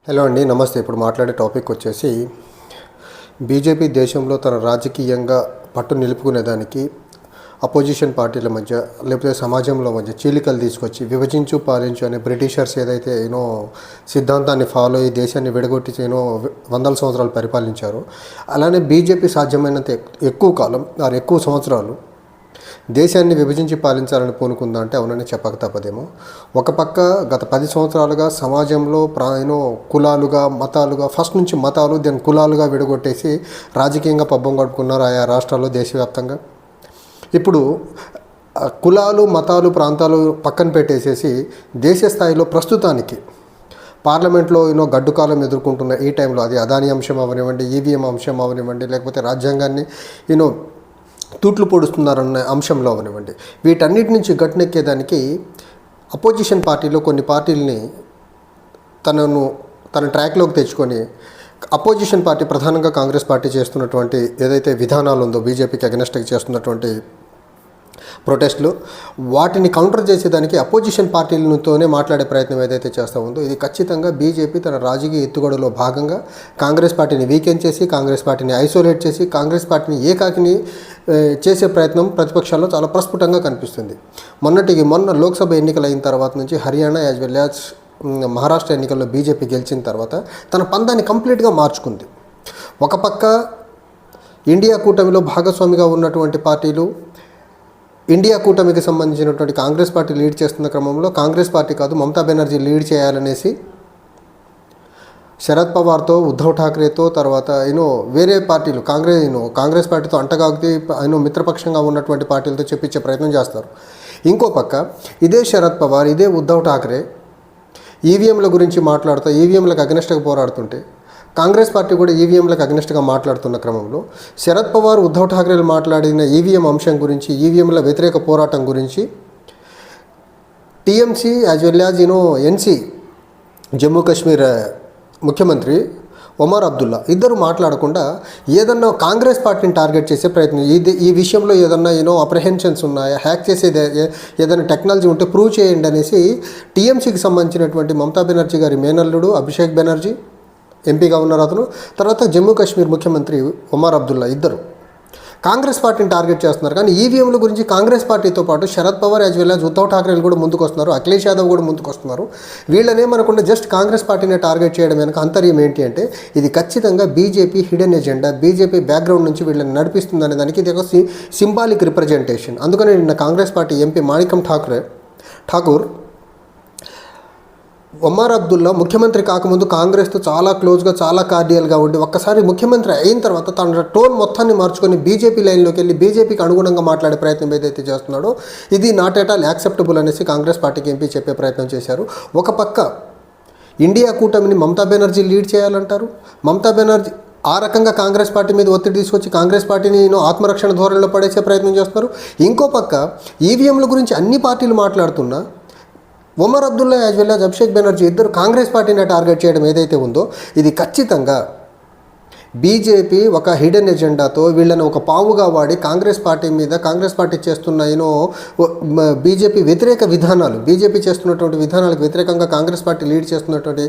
Hello అండి, నమస్తే. ఇప్పుడు మాట్లాడే టాపిక్ వచ్చేసి బీజేపీ దేశంలో తన రాజకీయంగా పట్టు నిలుపుకునేదానికి అపోజిషన్ పార్టీల మధ్య లేకపోతే సమాజంలో మధ్య చీలికలు తీసుకొచ్చి విభజించు పాలించు అనే బ్రిటిషర్స్ ఏదైతే సిద్ధాంతాన్ని ఫాలో అయ్యి దేశాన్ని విడగొట్టి వందల సంవత్సరాలు పరిపాలించారో, అలానే బీజేపీ సాధ్యమైనంత ఎక్కువ కాలం ఎక్కువ సంవత్సరాలు దేశాన్ని విభజించి పాలించాలని పూనుకుందా అంటే అవునని చెప్పక తప్పదేమో. ఒక పక్క గత 10 సంవత్సరాలుగా సమాజంలో కులాలుగా మతాలుగా ఫస్ట్ నుంచి మతాలు దెన్ కులాలుగా విడగొట్టేసి రాజకీయంగా పబ్బం గడుపుకున్నారు ఆయా రాష్ట్రాల్లో దేశవ్యాప్తంగా. ఇప్పుడు కులాలు మతాలు ప్రాంతాలు పక్కన పెట్టేసేసి దేశ స్థాయిలో ప్రస్తుతానికి పార్లమెంట్లో గడ్డుకాలం ఎదుర్కొంటున్న ఈ టైంలో అది అదాని అంశం అవనివ్వండి, ఈవీఎం అంశం అవనివ్వండి, లేకపోతే రాజ్యాంగాన్ని తూట్లు పొడుస్తున్నారన్న అంశంలో అవనివ్వండి, వీటన్నిటి నుంచి గట్టునెక్కేదానికి అపోజిషన్ పార్టీలో కొన్ని పార్టీలని తన ట్రాక్లోకి తెచ్చుకొని అపోజిషన్ పార్టీ ప్రధానంగా కాంగ్రెస్ పార్టీ చేస్తున్నటువంటి ఏదైతే విధానాలు ఉందో బీజేపీకి అగెనెస్ట్గా చేస్తున్నటువంటి ప్రొటెస్ట్లు, వాటిని కౌంటర్ చేసేదానికి అపోజిషన్ పార్టీలతోనే మాట్లాడే ప్రయత్నం ఏదైతే చేస్తూ ఉందో ఇది ఖచ్చితంగా బీజేపీ తన రాజకీయ ఎత్తుగడలో భాగంగా కాంగ్రెస్ పార్టీని వీకెండ్ చేసి, కాంగ్రెస్ పార్టీని ఐసోలేట్ చేసి, కాంగ్రెస్ పార్టీని ఏకాకిని చేసే ప్రయత్నం ప్రతిపక్షాల్లో చాలా ప్రస్ఫుటంగా కనిపిస్తుంది. మొన్న లోక్సభ ఎన్నికలు అయిన తర్వాత నుంచి Haryana as well as Maharashtra ఎన్నికల్లో బీజేపీ గెలిచిన తర్వాత తన పందాన్ని కంప్లీట్గా మార్చుకుంది. ఒక పక్క ఇండియా కూటమిలో భాగస్వామిగా ఉన్నటువంటి పార్టీలు ఇండియా కూటమికి సంబంధించినటువంటి కాంగ్రెస్ పార్టీ లీడ్ చేస్తున్న క్రమంలో కాంగ్రెస్ పార్టీ కాదు మమతా బెనర్జీ లీడ్ చేయాలనేసి శరద్ పవార్తో, ఉద్ధవ్ ఠాక్రేతో, తర్వాత వేరే పార్టీలు కాంగ్రెస్ పార్టీతో అంటగాగి మిత్రపక్షంగా ఉన్నటువంటి పార్టీలతో చెప్పించే ప్రయత్నం చేస్తారు. ఇంకో పక్క ఇదే శరద్ పవార్, ఇదే ఉద్ధవ్ ఠాక్రే ఈవీఎంల గురించి మాట్లాడుతూ ఈవీఎంలకు అగెనెస్ట్గా పోరాడుతుంటే కాంగ్రెస్ పార్టీ కూడా ఈవీఎంలకు అగెనెస్ట్గా మాట్లాడుతున్న క్రమంలో శరద్ పవార్, ఉద్ధవ్ ఠాక్రేలు మాట్లాడిన ఈవీఎం అంశం గురించి, ఈవీఎంల వ్యతిరేక పోరాటం గురించి TMC as well as NC Jammu Kashmir ముఖ్యమంత్రి ఒమర్ అబ్దుల్లా ఇద్దరు మాట్లాడకుండా ఏదన్నా కాంగ్రెస్ పార్టీని టార్గెట్ చేసే ప్రయత్నం, ఈ విషయంలో ఏదన్నా అప్రహెన్షన్స్ ఉన్నాయా, హ్యాక్ చేసేది ఏదైనా టెక్నాలజీ ఉంటే ప్రూవ్ చేయండి అనేసి టీఎంసీకి సంబంధించినటువంటి మమతా బెనర్జీ గారి మేనల్లుడు అభిషేక్ బెనర్జీ ఎంపీగా ఉన్నారు అతను, తర్వాత జమ్మూ కాశ్మీర్ ముఖ్యమంత్రి ఒమర్ అబ్దుల్లా ఇద్దరు కాంగ్రెస్ పార్టీని టార్గెట్ చేస్తున్నారు. కానీ ఈవీఎంల గురించి కాంగ్రెస్ పార్టీతో పాటు Sharad Pawar as well as Uddhav ఠాక్రేలు కూడా ముందుకు వస్తున్నారు, అఖిలేష్ యాదవ్ కూడా ముందుకు వస్తున్నారు. వీళ్ళనేమనకుండా జస్ట్ కాంగ్రెస్ పార్టీని టార్గెట్ చేయడం వెనక అంతర్యం ఏంటి అంటే ఇది ఖచ్చితంగా BJP hidden agenda, BJP background నుంచి వీళ్ళని నడిపిస్తుందనే దానికి ఇది ఒక సింబాలిక్ రిప్రజెంటేషన్. అందుకని నిన్న కాంగ్రెస్ పార్టీ ఎంపీ మాణికం ఠాకూర్ ఒమర్ అబ్దుల్లా ముఖ్యమంత్రి కాకముందు కాంగ్రెస్తో చాలా క్లోజ్గా, చాలా కార్డియల్గా ఉండి ఒక్కసారి ముఖ్యమంత్రి అయిన తర్వాత తన టోన్ మొత్తాన్ని మార్చుకొని బీజేపీ లైన్లోకి వెళ్ళి బీజేపీకి అనుగుణంగా మాట్లాడే ప్రయత్నం ఏదైతే చేస్తున్నాడో ఇది నాట్ ఎట్ ఆల్ యాక్సెప్టబుల్ అనేసి కాంగ్రెస్ పార్టీకి ఎంపీ చెప్పే ప్రయత్నం చేశారు. ఒక పక్క ఇండియా కూటమిని మమతా బెనర్జీ లీడ్ చేయాలంటారు. మమతా బెనర్జీ ఆ రకంగా కాంగ్రెస్ పార్టీ మీద ఒత్తిడి తీసుకొచ్చి కాంగ్రెస్ పార్టీని ఆత్మరక్షణ ధోరణిలో పడేసే ప్రయత్నం చేస్తున్నారు. ఇంకో పక్క ఈవీఎంల గురించి అన్ని పార్టీలు మాట్లాడుతున్నా Omar Abdullah as well as Abhishek Banerjee ఇద్దరు కాంగ్రెస్ పార్టీని టార్గెట్ చేయడం ఏదైతే ఉందో ఇది ఖచ్చితంగా బీజేపీ ఒక హిడెన్ ఎజెండాతో వీళ్ళని ఒక పావుగా వాడి కాంగ్రెస్ పార్టీ మీద, కాంగ్రెస్ పార్టీ చేస్తున్న బీజేపీ వ్యతిరేక విధానాలు, బీజేపీ చేస్తున్నటువంటి విధానాలకు వ్యతిరేకంగా కాంగ్రెస్ పార్టీ లీడ్ చేస్తున్నటువంటి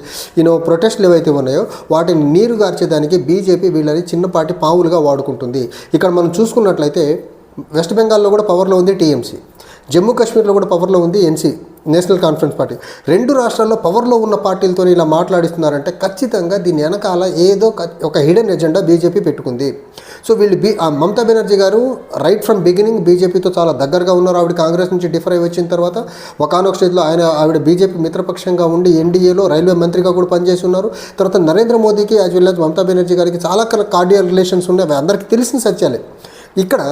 ప్రొటెస్ట్లు ఏవైతే ఉన్నాయో వాటిని నీరు గార్చేదానికి బీజేపీ వీళ్ళని చిన్నపాటి పావులుగా వాడుకుంటుంది. ఇక్కడ మనం చూసుకున్నట్లయితే వెస్ట్ బెంగాల్లో కూడా పవర్లో ఉంది టీఎంసీ, జమ్మూ కాశ్మీర్లో కూడా పవర్లో ఉంది ఎన్సీ నేషనల్ కాన్ఫరెన్స్ పార్టీ. 2 రాష్ట్రాల్లో పవర్లో ఉన్న పార్టీలతో ఇలా మాట్లాడిస్తున్నారంటే ఖచ్చితంగా దీని వెనకాల ఏదో ఒక హిడెన్ ఎజెండా బీజేపీ పెట్టుకుంది. సో వీళ్ళు మమతా బెనర్జీ గారు రైట్ ఫ్రమ్ బిగినింగ్ బీజేపీతో చాలా దగ్గరగా ఉన్నారు. ఆవిడ కాంగ్రెస్ నుంచి డిఫర్ అయి వచ్చిన తర్వాత ఒకానొక స్టేజ్లో ఆవిడ బీజేపీ మిత్రపక్షంగా ఉండి ఎన్డీఏలో రైల్వే మంత్రిగా కూడా పనిచేసి ఉన్నారు. తర్వాత నరేంద్ర మోదీకి as well as Mamata Banerjee గారికి చాలా కార్డియల్ రిలేషన్స్ ఉన్నాయి, అవి అందరికీ తెలిసిన సత్యాలే. ఇక్కడ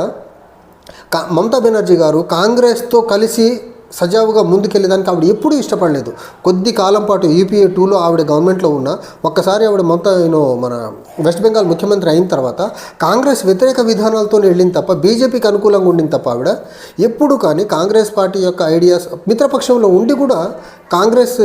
మమతా బెనర్జీ గారు కాంగ్రెస్తో కలిసి సజావుగా ముందుకెళ్ళేదానికి ఆవిడ ఎప్పుడూ ఇష్టపడలేదు. కొద్ది కాలం పాటు యూపీఏ 2లో ఆవిడ గవర్నమెంట్లో ఉన్న ఒక్కసారి ఆవిడ మన వెస్ట్ బెంగాల్ ముఖ్యమంత్రి అయిన తర్వాత కాంగ్రెస్ వ్యతిరేక విధానాలతో వెళ్ళింది తప్ప బీజేపీకి అనుకూలంగా ఉండింది తప్ప ఆవిడ ఎప్పుడు కానీ కాంగ్రెస్ పార్టీ యొక్క ఐడియాస్ మిత్రపక్షంలో ఉండి కూడా కాంగ్రెస్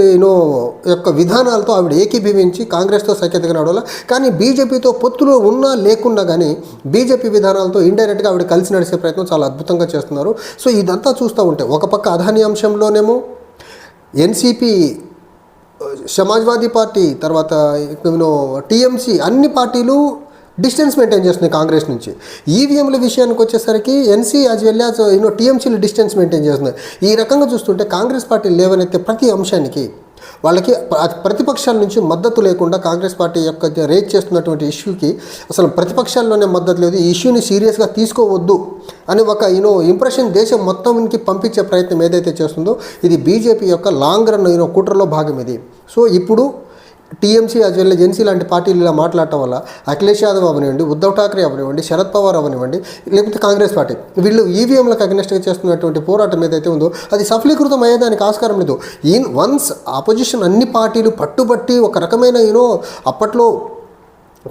యొక్క విధానాలతో ఆవిడ ఏకీభవించి కాంగ్రెస్తో సఖ్యతగా నడవాల. కానీ బీజేపీతో పొత్తులో ఉన్నా లేకున్నా కానీ బీజేపీ విధానాలతో ఇండైరెక్ట్గా ఆవిడ కలిసి నడిచే ప్రయత్నం చాలా అద్భుతంగా చేస్తున్నారు. సో ఇదంతా చూస్తూ ఉంటే ఒక పక్క అదాని అంశంలోనేమో ఎన్సీపీ సమాజ్వాదీ పార్టీ, తర్వాత టీఎంసీ అన్ని పార్టీలు డిస్టెన్స్ మెయింటైన్ చేస్తుంది కాంగ్రెస్ నుంచి. ఈవీఎంల విషయానికి వచ్చేసరికి ఎన్సీ యాజ్ వెల్ యాజ్ టీఎంసీలు డిస్టెన్స్ మెయింటైన్ చేస్తున్నాయి. ఈ రకంగా చూస్తుంటే కాంగ్రెస్ పార్టీ లేవనెత్తే ప్రతి అంశానికి వాళ్ళకి ప్రతిపక్షాల నుంచి మద్దతు లేకుండా కాంగ్రెస్ పార్టీ యొక్క రేజ్ చేస్తున్నటువంటి ఇష్యూకి అసలు ప్రతిపక్షాల్లోనే మద్దతు లేదు. ఈ ఇష్యూని సీరియస్గా తీసుకోవద్దు అని ఒక ఇంప్రెషన్ దేశం మొత్తానికి పంపించే ప్రయత్నం ఏదైతే చేస్తుందో ఇది బీజేపీ యొక్క లాంగ్ రన్ కుట్రలో భాగం ఇది. సో ఇప్పుడు TMC as well as NC లాంటి పార్టీలు ఇలా మాట్లాడటం వల్ల అఖిలేష్ యాదవ్ అవనివ్వండి, ఉద్ధవ్ ఠాక్రే అవనివ్వండి, శరద్ పవార్ అవనివ్వండి, లేకపోతే కాంగ్రెస్ పార్టీ వీళ్ళు ఈవీఎంలకు అగెనెస్ట్గా చేస్తున్నటువంటి పోరాటం ఏదైతే ఉందో అది సఫలీకృతం అయ్యేదానికి ఆస్కారం లేదు. వన్స్ ఆపోజిషన్ అన్ని పార్టీలు పట్టుబట్టి ఒక రకమైన అప్పట్లో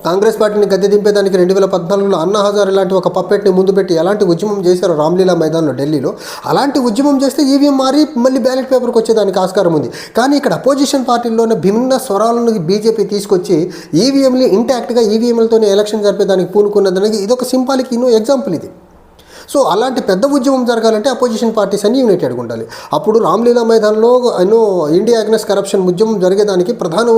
కాంగ్రెస్ పార్టీని గద్దె దింపేదానికి 2014లో అన్నా హజారే లాంటి ఒక పప్పెట్ని ముందు పెట్టి ఎలాంటి ఉద్యమం చేశారో రామ్లీలా మైదాన్లో ఢిల్లీలో, అలాంటి ఉద్యమం చేస్తే ఈవీఎం మారి మళ్ళీ బ్యాలెట్ పేపర్కి వచ్చేదానికి ఆస్కారం ఉంది. కానీ ఇక్కడ అపోజిషన్ పార్టీల్లోనే భిన్న స్వరాలను బీజేపీ తీసుకొచ్చి ఈవీఎంని ఇంటాక్ట్గా ఈవీఎంలతోనే ఎలక్షన్ జరిపేదానికి పూనుకున్నదానికి ఇదొక సింబాలిక్ ఎగ్జాంపుల్ ఇది. సో అలాంటి పెద్ద ఉద్యమం జరగాలంటే అపోజిషన్ పార్టీస్ అన్ని యునైటెడ్గా ఉండాలి. అప్పుడు రామ్లీలా మైదాన్లో ఇండియా అగెన్స్ట్ కరప్షన్ ఉద్యమం జరిగేదానికి ప్రధాన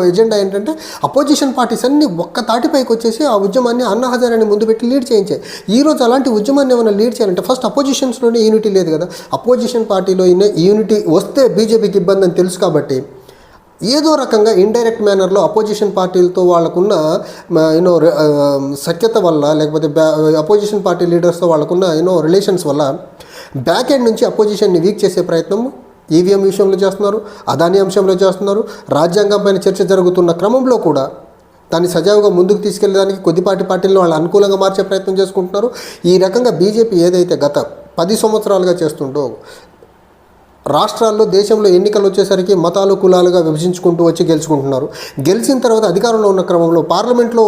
ఎజెండా ఏంటంటే అపోజిషన్ పార్టీస్ అన్ని ఒక్క తాటిపైకి వచ్చేసి ఆ ఉద్యమాన్ని అన్నా హజారేని ముందు పెట్టి లీడ్ చేయించాయి. ఈరోజు అలాంటి ఉద్యమాన్ని ఏమైనా లీడ్ చేయాలంటే ఫస్ట్ అపోజిషన్స్లోనే యూనిటీ లేదు కదా. అపోజిషన్ పార్టీలో యూనిటీ వస్తే బీజేపీకి ఇబ్బంది అని తెలుసు కాబట్టి ఏదో రకంగా ఇండైరెక్ట్ మేనర్లో అపోజిషన్ పార్టీలతో వాళ్ళకున్న సఖ్యత వల్ల, లేకపోతే అపోజిషన్ పార్టీ లీడర్స్తో వాళ్ళకున్న రిలేషన్స్ వల్ల బ్యాక్ ఎండ్ నుంచి అపోజిషన్ని వీక్ చేసే ప్రయత్నం ఈవీఎం విషయంలో చేస్తున్నారు, అదానీ అంశంలో చేస్తున్నారు. రాజ్యాంగం పైన చర్చ జరుగుతున్న క్రమంలో కూడా దాన్ని సజావుగా ముందుకు తీసుకెళ్ళడానికి కొద్దిపాటి పార్టీలను వాళ్ళు అనుకూలంగా మార్చే ప్రయత్నం చేసుకుంటున్నారు. ఈ రకంగా బీజేపీ ఏదైతే గత 10 సంవత్సరాలుగా చేస్తుంటో రాష్ట్రాల్లో దేశంలో ఎన్నికలు వచ్చేసరికి మతాలు కులాలుగా విభజించుకుంటూ వచ్చి గెలుచుకుంటున్నారు. గెలిచిన తర్వాత అధికారంలో ఉన్న క్రమంలో పార్లమెంట్లో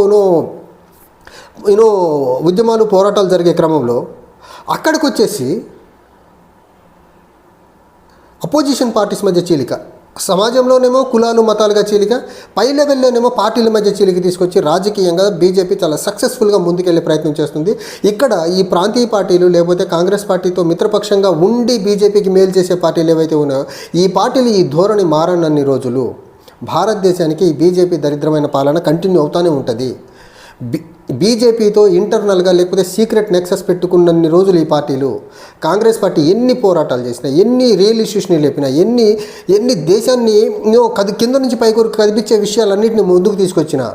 ఉద్యమాలు పోరాటాలు జరిగే క్రమంలో అక్కడికి వచ్చేసి అపోజిషన్ పార్టీస్ మధ్య చీలిక, సమాజంలోనేమో కులాలు మతాలుగా చీలిక, పై లెవెల్లోనేమో పార్టీల మధ్య చీలిక తీసుకొచ్చి రాజకీయంగా బీజేపీ చాలా సక్సెస్ఫుల్గా ముందుకెళ్లే ప్రయత్నం చేస్తుంది. ఇక్కడ ఈ ప్రాంతీయ పార్టీలు లేకపోతే కాంగ్రెస్ పార్టీతో మిత్రపక్షంగా ఉండి బీజేపీకి మేలు చేసే పార్టీలు ఏవైతే ఉన్నాయో ఈ పార్టీలు ఈ ధోరణి మారనన్ని రోజులు భారతదేశానికి ఈ బీజేపీ దరిద్రమైన పాలన కంటిన్యూ అవుతూనే ఉంటుంది. బీజేపీతో ఇంటర్నల్గా లేకపోతే సీక్రెట్ నెక్సెస్ పెట్టుకున్నన్ని రోజులు ఈ పార్టీలు కాంగ్రెస్ పార్టీ ఎన్ని పోరాటాలు చేసినా, ఎన్ని రియల్ ఇష్యూస్ని లేపినా, ఎన్ని దేశాన్ని కింద నుంచి పైకి కదిపించే విషయాలన్నింటినీ ముందుకు తీసుకొచ్చినా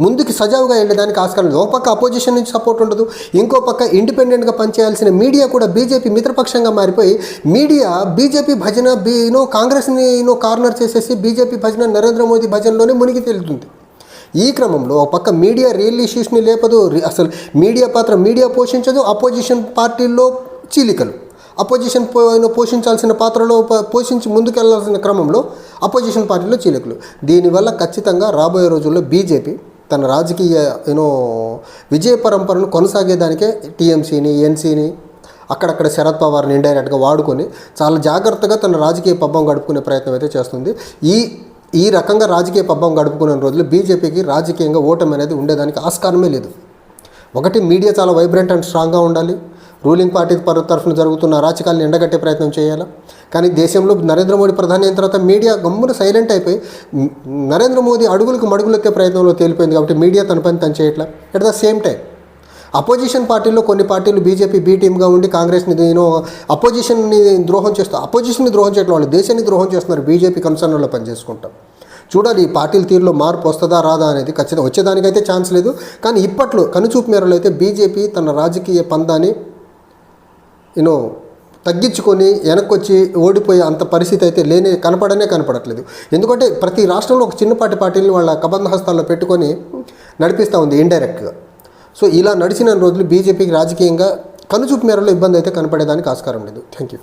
ముందుకు సజావుగా వెళ్ళడానికి ఆస్కారం లేదు. ఒక పక్క అపోజిషన్ నుంచి సపోర్ట్ ఉండదు, ఇంకో పక్క ఇండిపెండెంట్గా పనిచేయాల్సిన మీడియా కూడా బీజేపీ మిత్రపక్షంగా మారిపోయి మీడియా బీజేపీ భజన కాంగ్రెస్ని కార్నర్ చేసేసి బీజేపీ భజన నరేంద్ర మోదీ భజనలోనే మునిగి తేలుతుంది. ఈ క్రమంలో ఒక పక్క మీడియా రియల్ ఇష్యూస్ని లేపదు, అసలు మీడియా పాత్ర మీడియా పోషించదు. అపోజిషన్ పార్టీల్లో చీలికలు, అపోజిషన్ పోషించాల్సిన పాత్రలో పోషించి ముందుకెళ్లాల్సిన క్రమంలో అపోజిషన్ పార్టీలో చీలికలు. దీనివల్ల ఖచ్చితంగా రాబోయే రోజుల్లో బీజేపీ తన రాజకీయ విజయ పరంపరను కొనసాగేదానికే టీఎంసీని, ఎన్సీని, అక్కడక్కడ శరద్ పవార్ని ఇండైరెక్ట్గా వాడుకొని చాలా జాగ్రత్తగా తన రాజకీయ పబ్బం గడుపుకునే ప్రయత్నం అయితే చేస్తుంది. ఈ రకంగా రాజకీయ పబ్బం గడుపుకునే రోజులు బీజేపీకి రాజకీయంగా ఓటమి అనేది ఉండేదానికి ఆస్కారమే లేదు. ఒకటి, మీడియా చాలా వైబ్రెంట్ అండ్ స్ట్రాంగ్గా ఉండాలి. రూలింగ్ పార్టీ తరఫున జరుగుతున్న అరాచకాలను ఎండగట్టే ప్రయత్నం చేయాలి. కానీ దేశంలో నరేంద్ర మోడీ ప్రధాని అయిన తర్వాత మీడియా గమ్మున సైలెంట్ అయిపోయి నరేంద్ర మోదీ అడుగులకు మడుగులెక్కే ప్రయత్నంలో తేలిపోయింది కాబట్టి మీడియా తన పని తను చేయట్లా. At the same time opposition పార్టీల్లో కొన్ని పార్టీలు బీజేపీ బీ టీమ్గా ఉండి కాంగ్రెస్ని అపోజిషన్ని ద్రోహం చేయడం వాళ్ళు దేశాన్ని ద్రోహం చేస్తున్నారు. బీజేపీ కన్సర్న్లో పనిచేసుకుంటాం. చూడాలి ఈ పార్టీల తీరులో మార్పు వస్తుందా రాదా అనేది. ఖచ్చితంగా వచ్చేదానికైతే ఛాన్స్ లేదు. కానీ ఇప్పట్లో కనుచూపు మేరలో అయితే బీజేపీ తన రాజకీయ పందాన్ని తగ్గించుకొని వెనక్కొచ్చి ఓడిపోయే అంత పరిస్థితి అయితే కనపడట్లేదు. ఎందుకంటే ప్రతి రాష్ట్రంలో ఒక చిన్నపాటి పార్టీలను వాళ్ళ కబంధ హస్తాల్లో పెట్టుకొని నడిపిస్తూ ఉంది ఇండైరెక్ట్గా. సో ఇలా నడిచిన రోజులు బీజేపీకి రాజకీయంగా కనుచూపు మేరలో ఇబ్బంది అయితే కనపడేదానికి ఆస్కారం లేదు. Thank you.